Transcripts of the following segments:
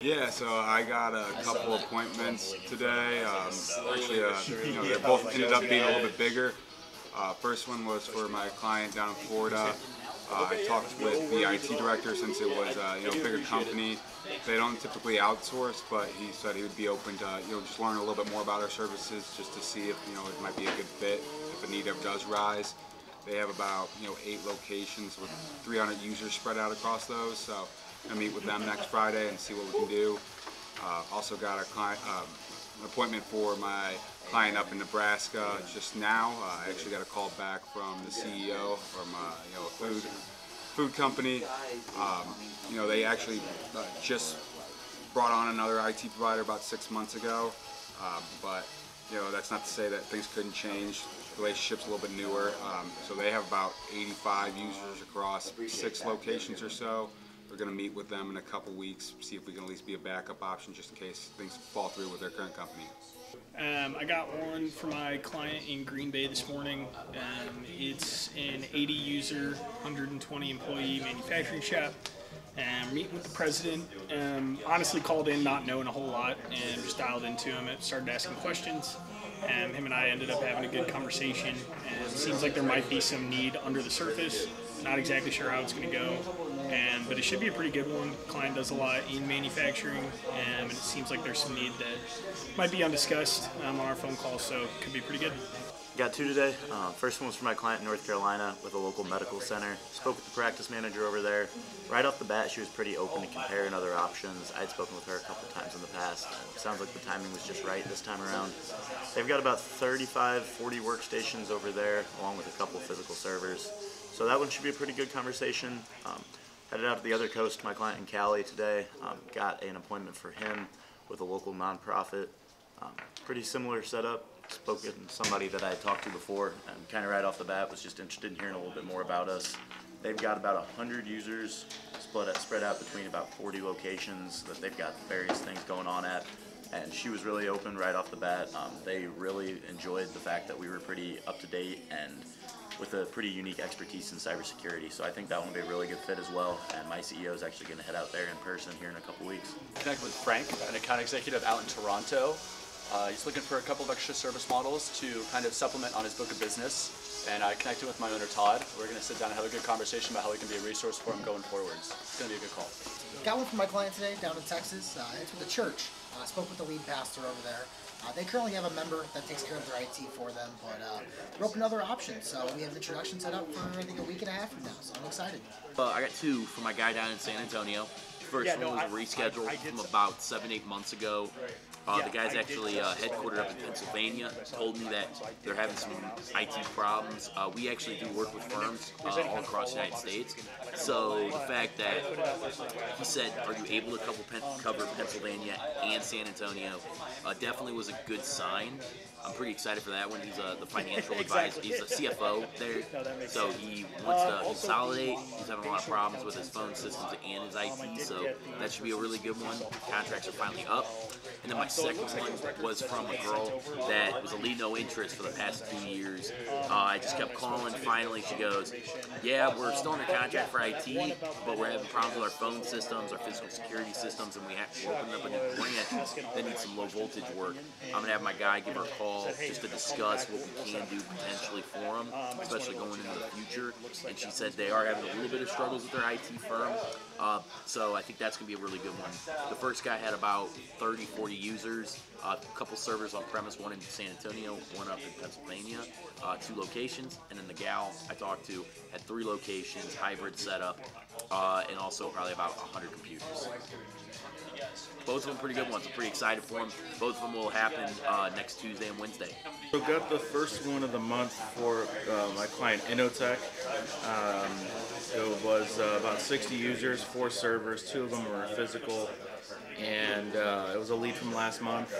Yeah, so I got a couple appointments today. Actually, they both ended up being a little bit bigger. First one was for my client down in Florida. I talked with the IT director since it was a bigger company. They don't typically outsource, but he said he would be open to just learn a little bit more about our services, just to see if it might be a good fit if a need ever does rise. They have about 8 locations with 300 users spread out across those. So I'm gonna meet with them next Friday and see what we can do. Also got an appointment for my client up in Nebraska just now. I actually got a call back from the CEO from a food company. They actually just brought on another IT provider about 6 months ago, but that's not to say that things couldn't change. The relationship's a little bit newer, so they have about 85 users across 6 locations or so. We're going to meet with them in a couple weeks, see if we can at least be a backup option just in case things fall through with their current company. I got one for my client in Green Bay this morning. It's an 80 user, 120 employee manufacturing shop. Meeting with the president. Honestly called in not knowing a whole lot and just dialed into him and started asking questions. Him and I ended up having a good conversation, and it seems like there might be some need under the surface. Not exactly sure how it's going to go, but it should be a pretty good one. The client does a lot in manufacturing, and it seems like there's some need that might be undiscussed on our phone call, so it could be pretty good. Got 2 today. First one was for my client in North Carolina with a local medical center. Spoke with the practice manager over there. Right off the bat, she was pretty open to comparing other options. I'd spoken with her a couple times in the past. It sounds like the timing was just right this time around. They've got about 35, 40 workstations over there, along with a couple physical servers. So that one should be a pretty good conversation. Headed out to the other coast, my client in Cali today. Got an appointment for him with a local nonprofit. Pretty similar setup. Spoken to somebody that I had talked to before, and kind of right off the bat was just interested in hearing a little bit more about us. They've got about 100 users spread out between about 40 locations that they've got various things going on at, and she was really open right off the bat. They really enjoyed the fact that we were pretty up to date and with a pretty unique expertise in cybersecurity, so I think that one would be a really good fit as well, and my CEO is actually going to head out there in person here in a couple weeks. Connect with Frank, an account executive out in Toronto. He's looking for a couple of extra service models to kind of supplement on his book of business, and I connected with my owner Todd. We're going to sit down and have a good conversation about how we can be a resource for him going forwards. It's going to be a good call. Got one for my client today down in Texas. It's with the church. I spoke with the lead pastor over there. They currently have a member that takes care of their IT for them, but they're open to other options. So we have an introduction set up for I think a week and a half from now, so I'm excited. I got 2 for my guy down in San Antonio. First one was a reschedule from about 7-8 months ago. The guy's actually headquartered up in Pennsylvania. Told me that they're having some IT problems. We actually do work with firms all across the United States. So the fact that he said, are you able to cover Pennsylvania and San Antonio, definitely was a good sign. I'm pretty excited for that one. He's the financial advisor. He's the CFO there, so he wants to consolidate. He's having a lot of problems with his phone systems and his IT, so that should be a really good one. Contracts are finally up. And then my second one was from a girl that was a lead no interest for the past 2 years. I just kept calling. Finally, she goes, yeah, we're still under contract for IT, but we're having problems with our phone systems, our physical security systems, and we're opening up a new branch that needs some low voltage work. I'm going to have my guy give her a call just to discuss what we can do potentially for them, especially going into the future. And she said they are having a little bit of struggles with their IT firm, so I think that's going to be a really good one. The first guy had about 30, 40 users, a couple servers on premise, one in San Antonio, one up in Pennsylvania, 2 locations, and then the gal I talked to had 3 locations, hybrid setup, and also probably about 100 computers. Both of them pretty good ones. I'm pretty excited for them. Both of them will happen next Tuesday and Wednesday. So got the first one of the month for my client Innotech. It was about 60 users, 4 servers, 2 of them were physical, and it was a lead from last month.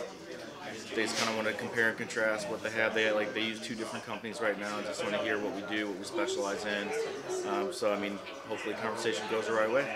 They just kind of want to compare and contrast what they have. They use 2 different companies right now. Just want to hear what we do, what we specialize in. So I mean, hopefully the conversation goes the right way.